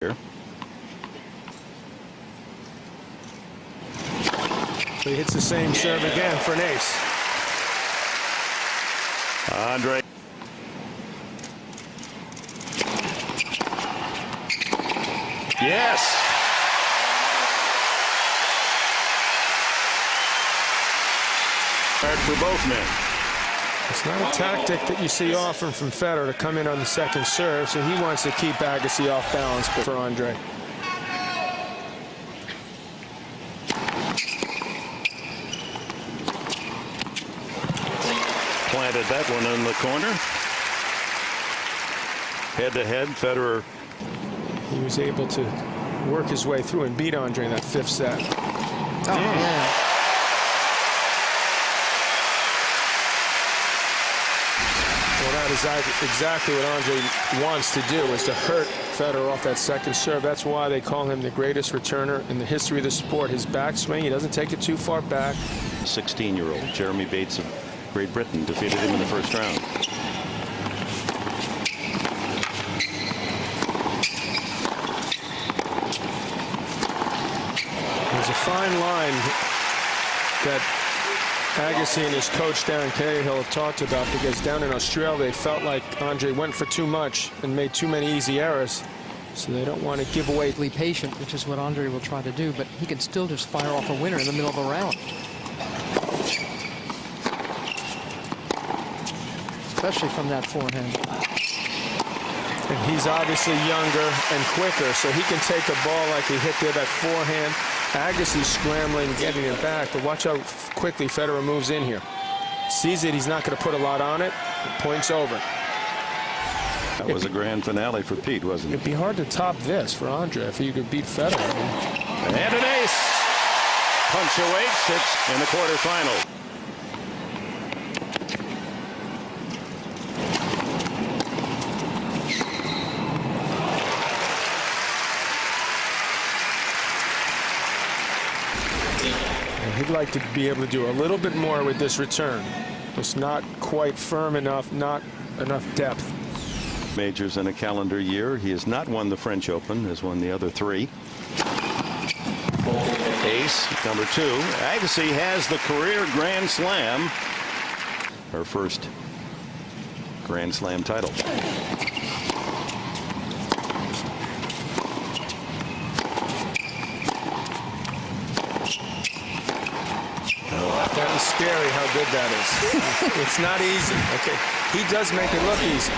Here. He hits the same serve again for an ace. Andre. Yes. Hard for both men. It's not a tactic that you see often from Federer to come in on the second serve, so he wants to keep Agassi off balance for Andre. Planted that one in the corner. Head-to-head, Federer. He was able to work his way through and beat Andre in that fifth set. Oh, man. Well, that is exactly what Andre wants to do, is to hurt Federer off that second serve. That's why they call him the greatest returner in the history of the sport. His backswing, he doesn't take it too far back. 16-year-old Jeremy Bates of Great Britain defeated him in the first round. There's a fine line that Agassi and his coach down in Cahill have talked about, because down in Australia they felt like Andre went for too much and made too many easy errors, so they don't want to give away. Patient, which is what Andre will try to do, but he can still just fire off a winner in the middle of a round. Especially from that forehand. And he's obviously younger and quicker, so he can take a ball like he hit there, that forehand. Agassi's scrambling, getting it back, but watch how quickly Federer moves in here. Sees it, he's not going to put a lot on it. Point's over. That was a grand finale for Pete, wasn't it? It'd be hard to top this for Andre if he could beat Federer. And an ace. Punctuates it in the quarterfinal. He'd like to be able to do a little bit more with this return. It's not quite firm enough, not enough depth. Majors in a calendar year. He has not won the French Open, has won the other three. Ace, number 2. Agassi has the career Grand Slam. Her first Grand Slam title. That is scary how good that is. It's not easy. Okay, he does make it look easy.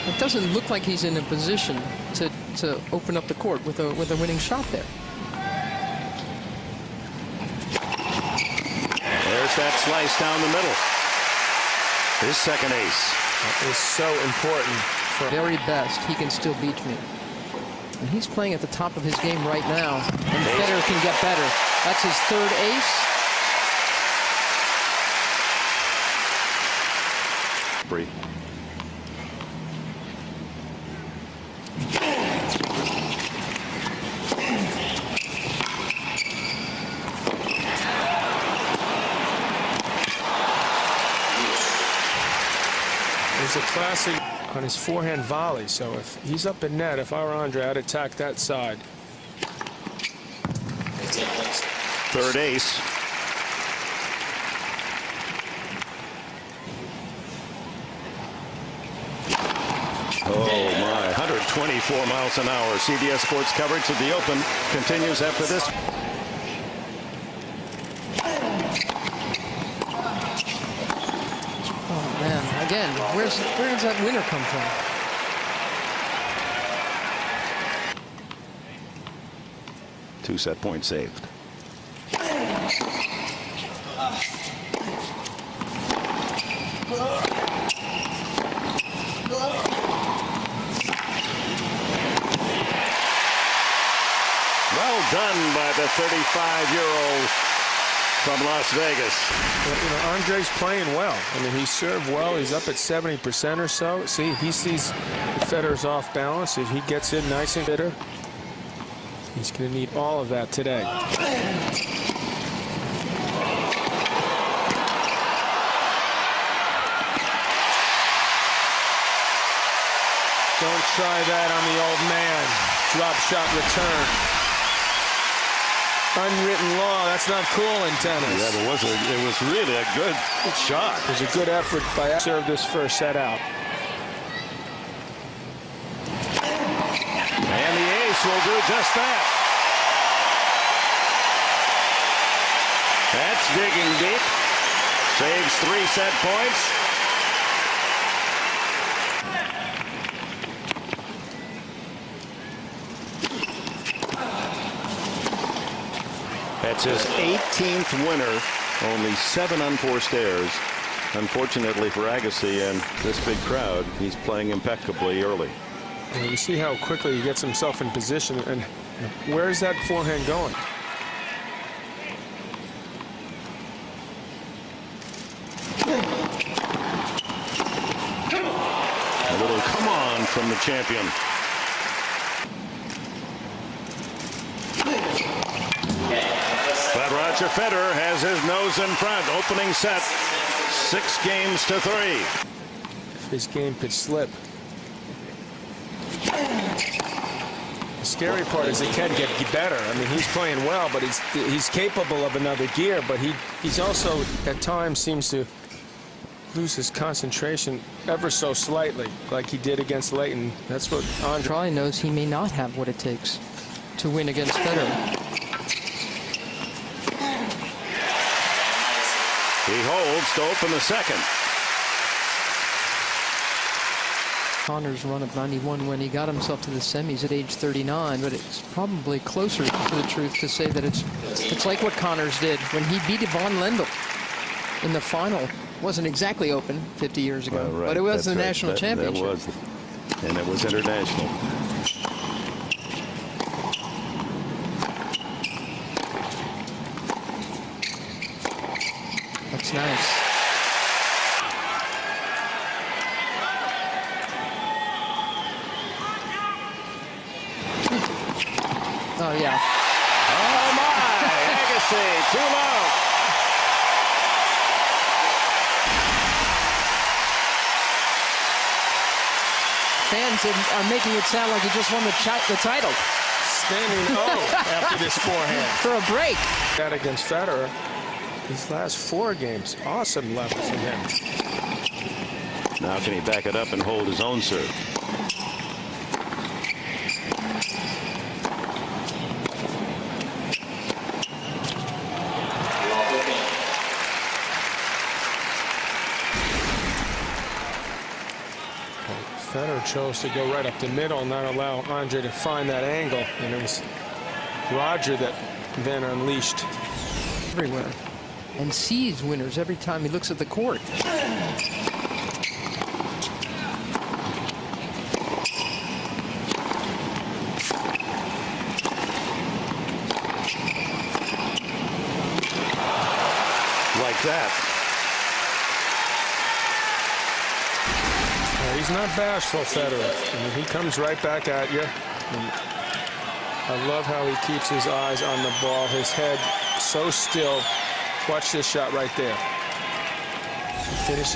It doesn't look like he's in a position to open up the court with a winning shot there. There's that slice down the middle. His second ace. That is so important. For very best, he can still beat me. And he's playing at the top of his game right now. And Federer can get better. That's his third ace. Breathe. It's a classic on his forehand volley, so if he's up in net, if I were Andre, I'd attack that side. Third ace. Oh my, 124 miles an hour. CBS Sports coverage of the Open continues after this. Oh man, again, where does that winner come from? Two-set point saved. Well done by the 35-year-old from Las Vegas. Well, you know, Andre's playing well. I mean, he served well. He's up at 70% or so. See, he sees Federer's off balance. If he gets in nice and bitter, he's going to need all of that today. Don't try that on the old man. Drop shot return. Unwritten law. That's not cool in tennis. Yeah, it was really a good shot. It was a good effort by serve this first set out. And the ace will do just that. That's digging deep. Saves 3 set points. That's his 18th winner. Only 7 unforced errors. Unfortunately for Agassi and this big crowd, he's playing impeccably early. And you see how quickly he gets himself in position, and where's that forehand going? A little come on from the champion. But Roger Federer has his nose in front. Opening set, 6 games to 3. If his game could slip. The scary part is it can get better. I mean, he's playing well, but he's capable of another gear. But he's also at times seems to lose his concentration ever so slightly, like he did against Leighton. That's what Andre Probably knows he may not have what it takes to win against Federer. He holds to open the second. Connor's run of 91 when he got himself to the semis at age 39, but it's probably closer to the truth to say that it's like what Connors did when he beat Yvonne Lendl in the final. Wasn't exactly open 50 years ago, Right. but it was That's the right. national championship. That was, and it was international. That's nice. Oh, yeah. Oh, my! Agassi, too low. Fans are making it sound like he just won the title. standing O after this forehand. For a break. That against Federer. These last 4 games, awesome level from him. Now can he back it up and hold his own serve? Federer chose to go right up the middle, not allow Andre to find that angle, and it was Roger that then unleashed. Everywhere. And sees winners every time he looks at the court. Like that. He's not bashful, Federer. I mean, he comes right back at you. And I love how he keeps his eyes on the ball, his head so still. Watch this shot right there. Finish.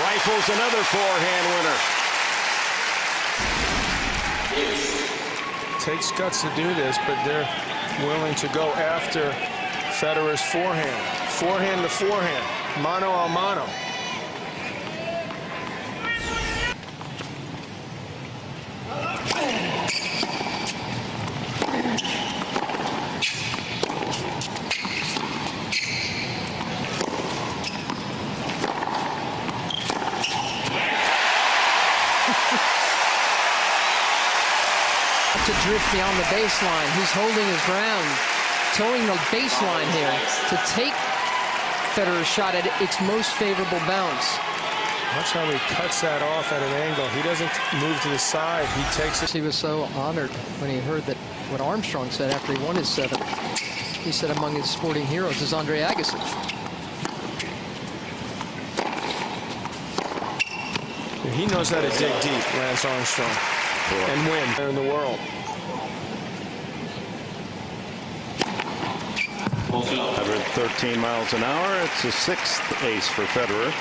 Rifles another forehand winner. Takes guts to do this, but they're willing to go after Federer's forehand. Forehand to forehand. Mano a mano. To drift beyond the baseline. He's holding his ground, towing the baseline here to take Federer's shot at its most favorable bounce. Watch how he cuts that off at an angle. He doesn't move to the side. He takes it. He was so honored when he heard that what Armstrong said after he won his 7th. He said among his sporting heroes is Andre Agassi. He knows how to dig deep, Lance Armstrong. and win in the world. 113 miles an hour. It's a 6th ace for Federer.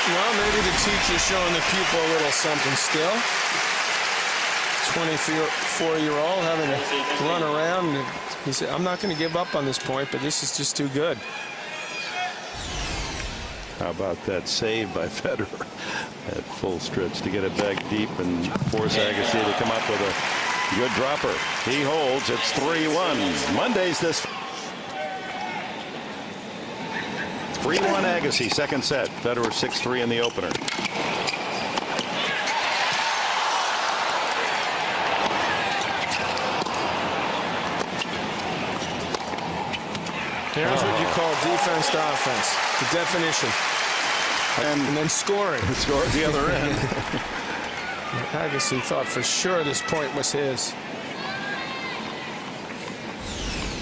Well, maybe the teacher's showing the pupil a little something still. 24-year-old having to run around. And he said, I'm not going to give up on this point, but this is just too good. How about that save by Federer at full stretch to get it back deep and force Agassi to come up with a good dropper. He holds. It's 3-1. Monday's this. 3-1 Agassi, second set. Federer 6-3 in the opener. Here's what you call defense to offense. The definition. And then scoring. Score at the other end. Agassi thought for sure this point was his.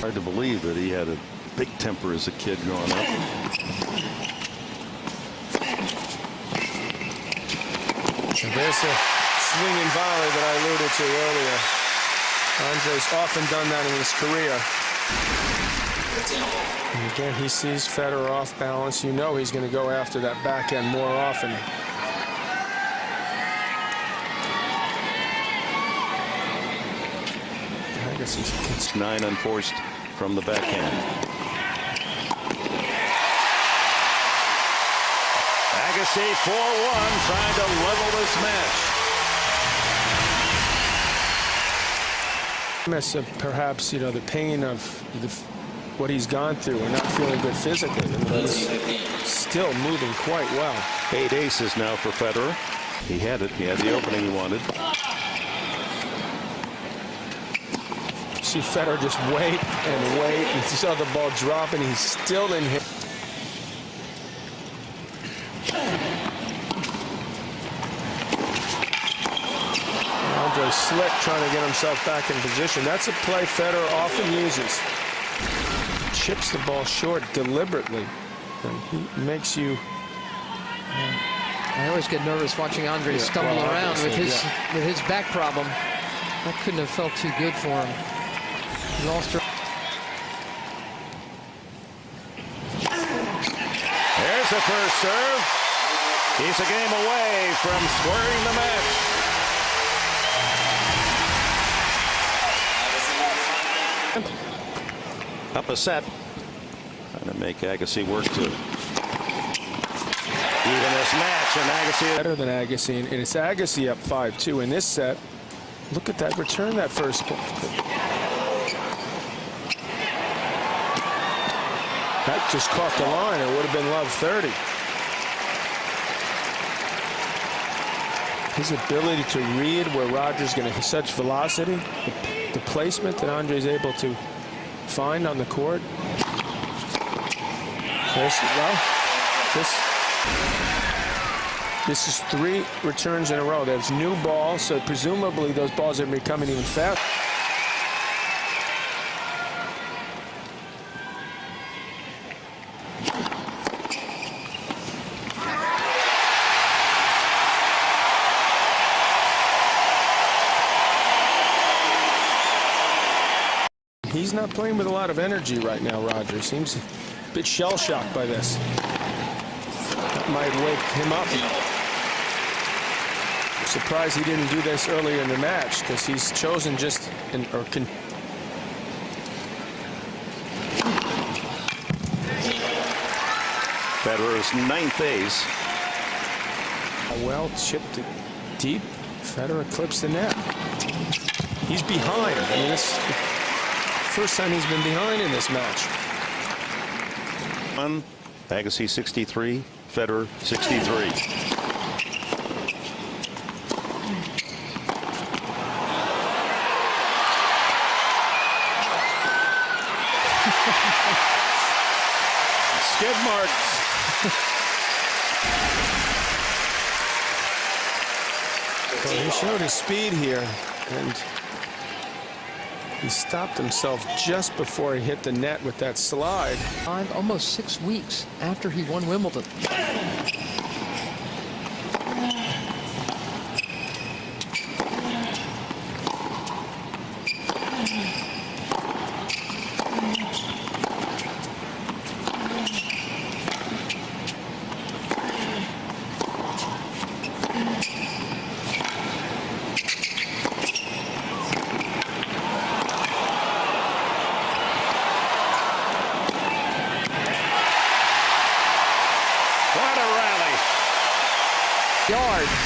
Hard to believe that he had a big temper as a kid growing up. So there's a swinging volley that I alluded to earlier. Andre's often done that in his career. And again, he sees Federer off balance. You know he's going to go after that backhand more often. It's 9 unforced from the backhand. Agassi 4-1, trying to level this match. Perhaps, you know, the pain of what he's gone through and not feeling good physically. And he's still moving quite well. 8 aces now for Federer. He had it. He had the opening he wanted. See Federer just wait and wait, and you saw the ball drop, and he's still in here. Andre slick trying to get himself back in position. That's a play Federer often uses. Chips the ball short deliberately, and he makes you. I always get nervous watching Andre stumble around with his back problem. That couldn't have felt too good for him. He lost her. There's the first serve. He's a game away from squaring the match. Up a set. Trying to make Agassi work to even this match, and Agassi better than Agassi, and it's Agassi up 5-2 in this set. Look at that return, that first point. That just caught the line. It would have been love 30. His ability to read where Roger's going to have such velocity, the placement that Andre's able to find on the court. This is 3 returns in a row. There's new balls, so presumably those balls are becoming even faster. He's not playing with a lot of energy right now, Roger. Seems a bit shell-shocked by this. That might wake him up. I'm surprised he didn't do this earlier in the match, because he's chosen just Federer's 9th ace. Well chipped it deep. Federer clips the net. He's behind. I mean, this is the first time he's been behind in this match. Agassi 63, Federer 63. Skid marks Well, he showed his speed here, and he stopped himself just before he hit the net with that slide. Almost 6 weeks after he won Wimbledon.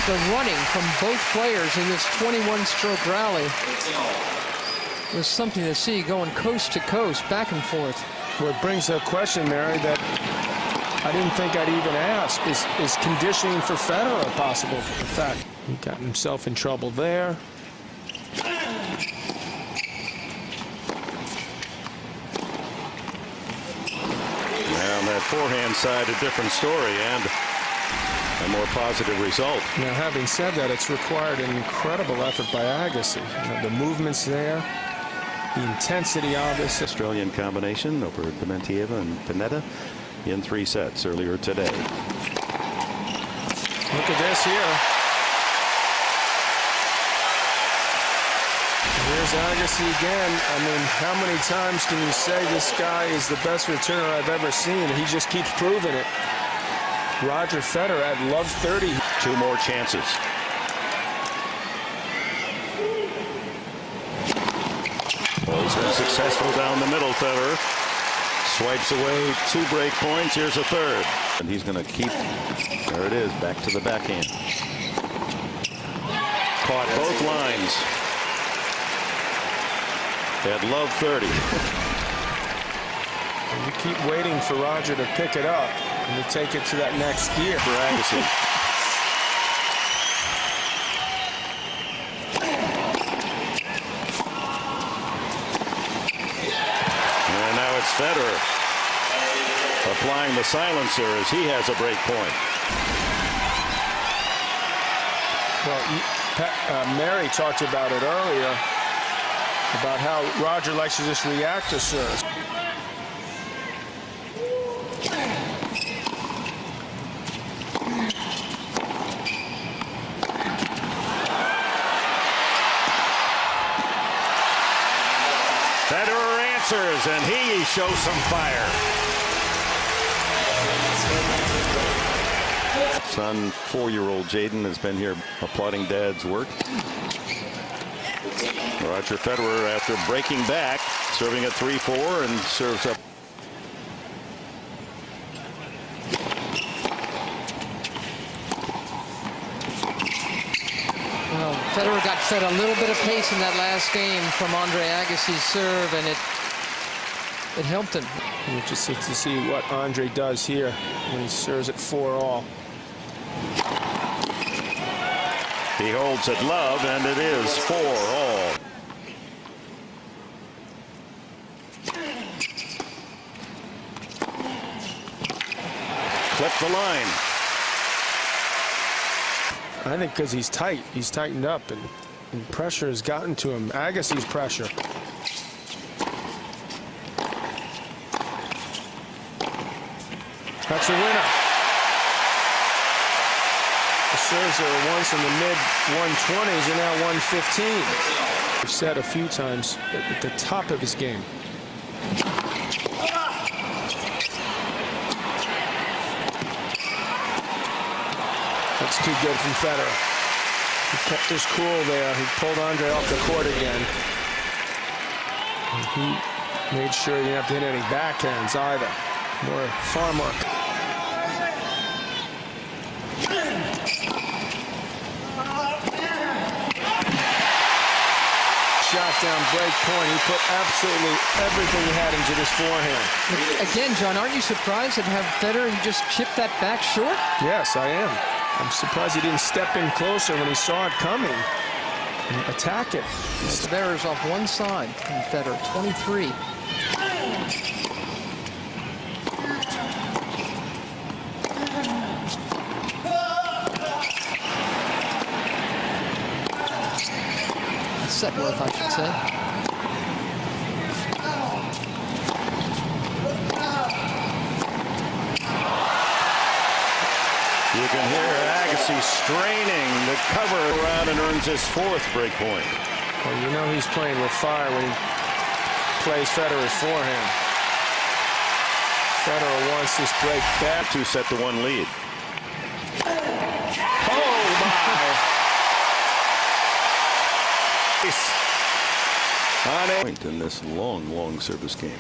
The running from both players in this 21-stroke rally was something to see, going coast to coast, back and forth. Well, it brings a question, Mary, that I didn't think I'd even ask. Is conditioning for Federer possible? In fact, he got himself in trouble there. Now, on that forehand side, a different story, and a more positive result. Now, having said that, it's required an incredible effort by Agassi. The movements there, the intensity of this. Australian combination over Dementieva and Panetta in 3 sets earlier today. Look at this here. Here's Agassi again. I mean, how many times can you say this guy is the best returner I've ever seen? He just keeps proving it. Roger Federer at love 30. 2 more chances. Well, he's been successful down the middle, Federer. Swipes away 2 break points. Here's a 3rd. And he's going to keep. There it is, back to the backhand. Caught both lines. At love 30. And you keep waiting for Roger to pick it up and to take it to that next gear for Agassi. And now it's Federer applying the silencer as he has a break point. Well, Mary talked about it earlier, about how Roger likes to just react to serves. Federer answers, and he shows some fire. Son, 4-year-old Jaden, has been here applauding Dad's work. Roger Federer, after breaking back, serving at 3-4 and serves up. Well, Federer got fed a little bit of pace in that last game from Andre Agassi's serve, and it helped him. We'll just see to see what Andre does here when he serves at 4-all. He holds at love, and it is 4-all. Clip the line. I think because he's tight. He's tightened up, and pressure has gotten to him. Agassi's pressure. That's a winner. The serves that were once in the mid-120s are now 115. I've said a few times at the top of his game. That's too good from Federer. He kept his cool there. He pulled Andre off the court again. And he made sure he didn't have to hit any backhands either. Far more. Shot down break point. He put absolutely everything he had into this forehand. Again, John, aren't you surprised at how Federer just chipped that back short? Yes, I am. I'm surprised he didn't step in closer when he saw it coming and attack it. Federer's off one side from Federer, 23. set worth, I should say. You can hear Agassi straining the cover around and earns his 4th break point. Well, you know he's playing with fire when he plays Federer's forehand. Federer wants this break back. 2-1 lead. Oh, my. On a point in this long service game.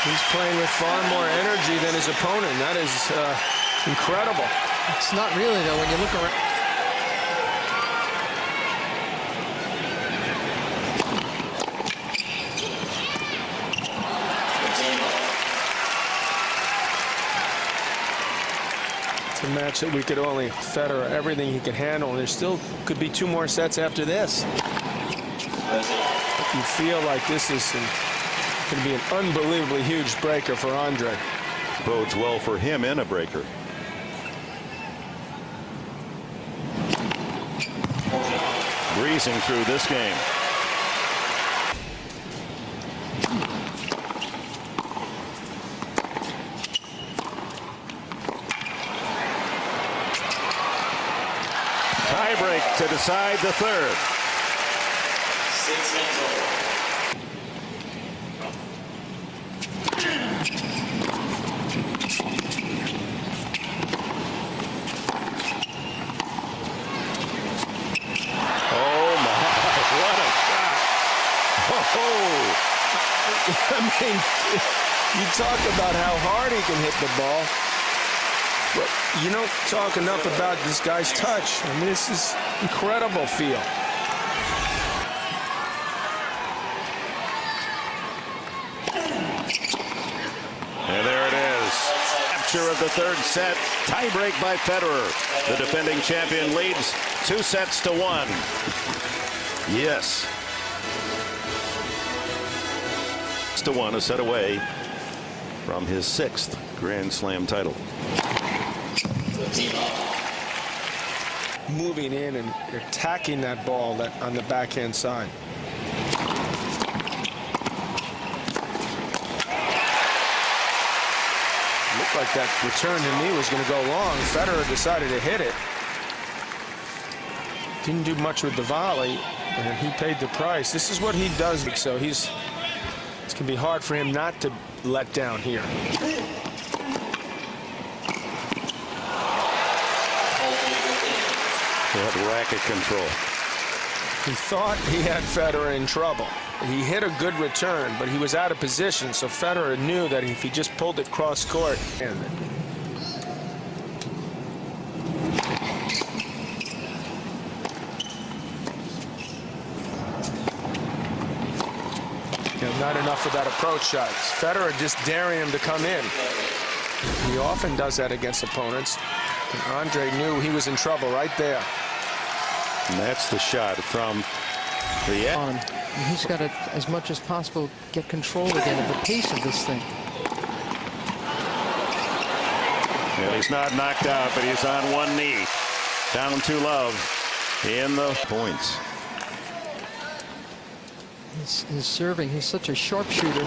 He's playing with far more energy than his opponent. That is incredible. It's not really, though, when you look around. It's a match that we could only Federer everything he can handle, and there still could be 2 more sets after this. You feel like this is going to be an unbelievably huge breaker for Andre. Bodes well for him in a breaker. Breezing through this game. Tie break to decide the 3rd. 6 games over. I mean, you talk about how hard he can hit the ball, but you don't talk enough about this guy's touch. I mean, this is incredible feel. And there it is. Capture of the 3rd set. Tiebreak by Federer. The defending champion leads 2-1. Yes. 1, a set away from his 6th Grand Slam title. Moving in and attacking that ball on the backhand side. Looked like that return to me was going to go long. Federer decided to hit it. Didn't do much with the volley, and he paid the price. This is what he does, so it's going to be hard for him not to let down here. He had racket control. He thought he had Federer in trouble. He hit a good return, but he was out of position, so Federer knew that if he just pulled it cross court, and not enough of that approach shot. Federer just daring him to come in. He often does that against opponents. And Andre knew he was in trouble right there. And that's the shot from the On him. And he's got to, as much as possible, get control again of the pace of this thing. And he's not knocked out, but he's on one knee. Down to love in the points. His serving, he's such a sharpshooter.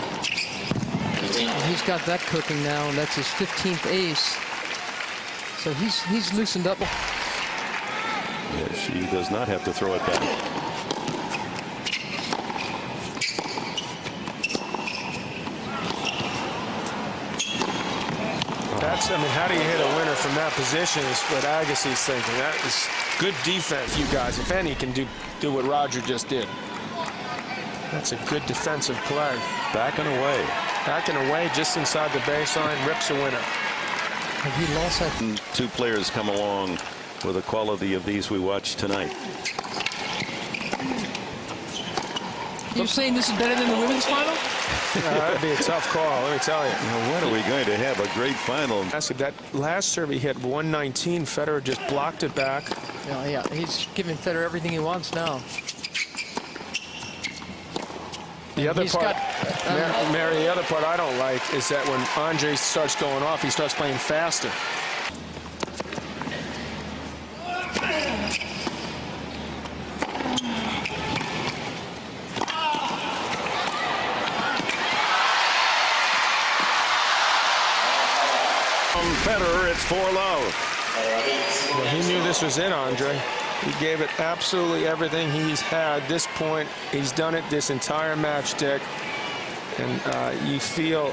He's got that cooking now, and that's his 15th ace. So he's loosened up. Yeah, she does not have to throw it back. I mean, how do you hit a winner from that position is what Agassi's thinking. That is good defense. You guys, if any, can do what Roger just did. That's a good defensive play. Backing away. Backing away just inside the baseline, rips a winner. Have he lost that? 2 players come along with the quality of these we watched tonight. You're saying this is better than the women's final? That'd be a tough call, let me tell you. Now, when are we going to have a great final? That last serve he hit 119. Federer just blocked it back. Yeah, he's giving Federer everything he wants now. The other He's part, got, Mary, the other part I don't like is that when Andre starts going off, he starts playing faster. From Federer, it's 4-love. Well, he knew this was in, Andre. He gave it absolutely everything he's had. This point, he's done it this entire match, Dick. And you feel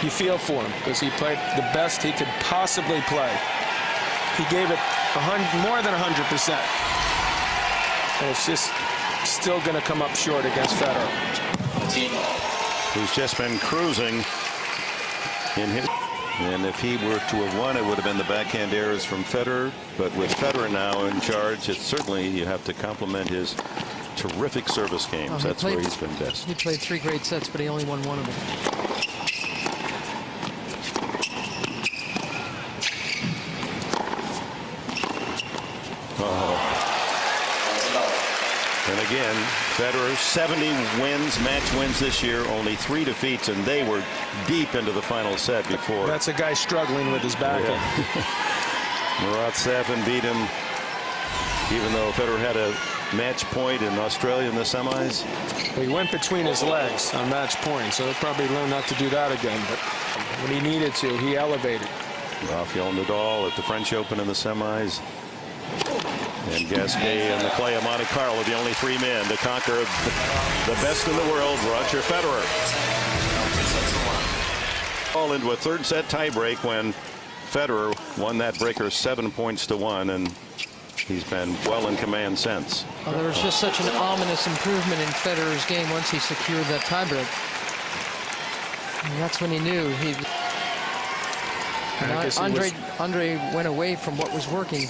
for him because he played the best he could possibly play. He gave it more than 100%. And it's just still going to come up short against Federer. Who's just been cruising in his. And if he were to have won, it would have been the backhand errors from Federer. But with Federer now in charge, it's certainly you have to compliment his terrific service games. That's where he's been best. He played 3 great sets, but he only won 1 of them. And again, Federer, 70 wins, match wins this year, only 3 defeats, and they were deep into the final set before. That's a guy struggling with his backhand. Yeah. Murat Safin beat him, even though Federer had a match point in Australia in the semis. Well, he went between his legs on match point, so he'll probably learn not to do that again. But when he needed to, he elevated. Rafael Nadal at the French Open in the semis. And Gasquet and the clay of Monte Carlo, the only 3 men to conquer the best in the world, Roger Federer. All into a 3rd set tiebreak when Federer won that breaker 7-1, and he's been well in command since. Well, there was just such an ominous improvement in Federer's game once he secured that tiebreak. And that's when he knew he. Andre went away from what was working.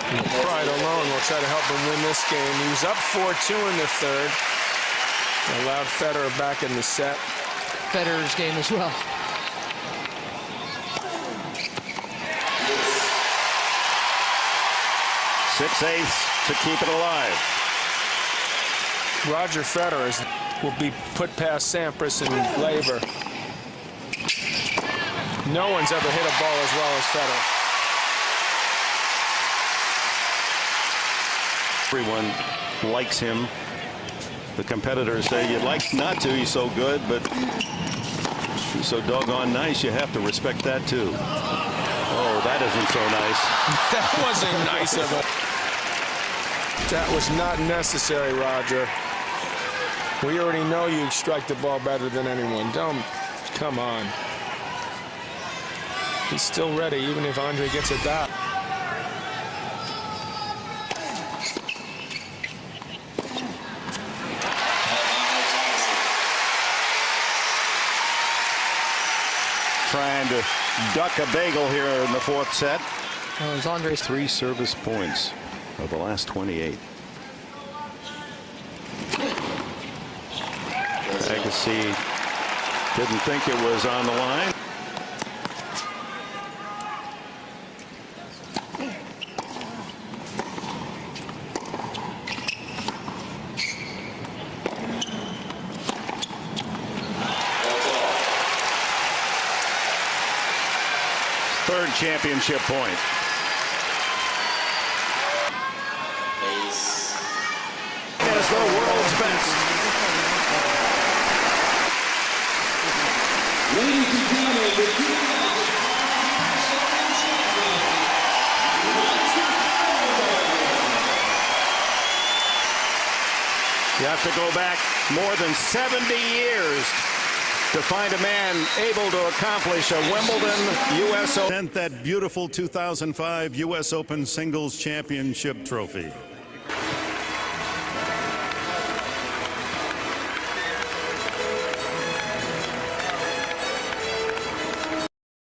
Pride alone will try to help him win this game. He was up 4-2 in the 3rd. Allowed Federer back in the set. Federer's game as well. Six-eighths to keep it alive. Roger Federer will be put past Sampras and Laver. No one's ever hit a ball as well as Federer. Everyone likes him. The competitors say you'd like not to, he's so good, but he's so doggone nice, you have to respect that too. Oh, that isn't so nice. That wasn't nice of him. That was not necessary, Roger. We already know you strike the ball better than anyone. Don't, come on. He's still ready, even if Andre gets it back. Trying to duck a bagel here in the 4th set. It was Andre's 3 service points of the last 28. Agassi didn't think it was on the line. Third championship point. As the world's best. Ladies and gentlemen, the You have to go back more than 70 years to find a man able to accomplish a Wimbledon U.S. Open. That beautiful 2005 U.S. Open Singles Championship trophy.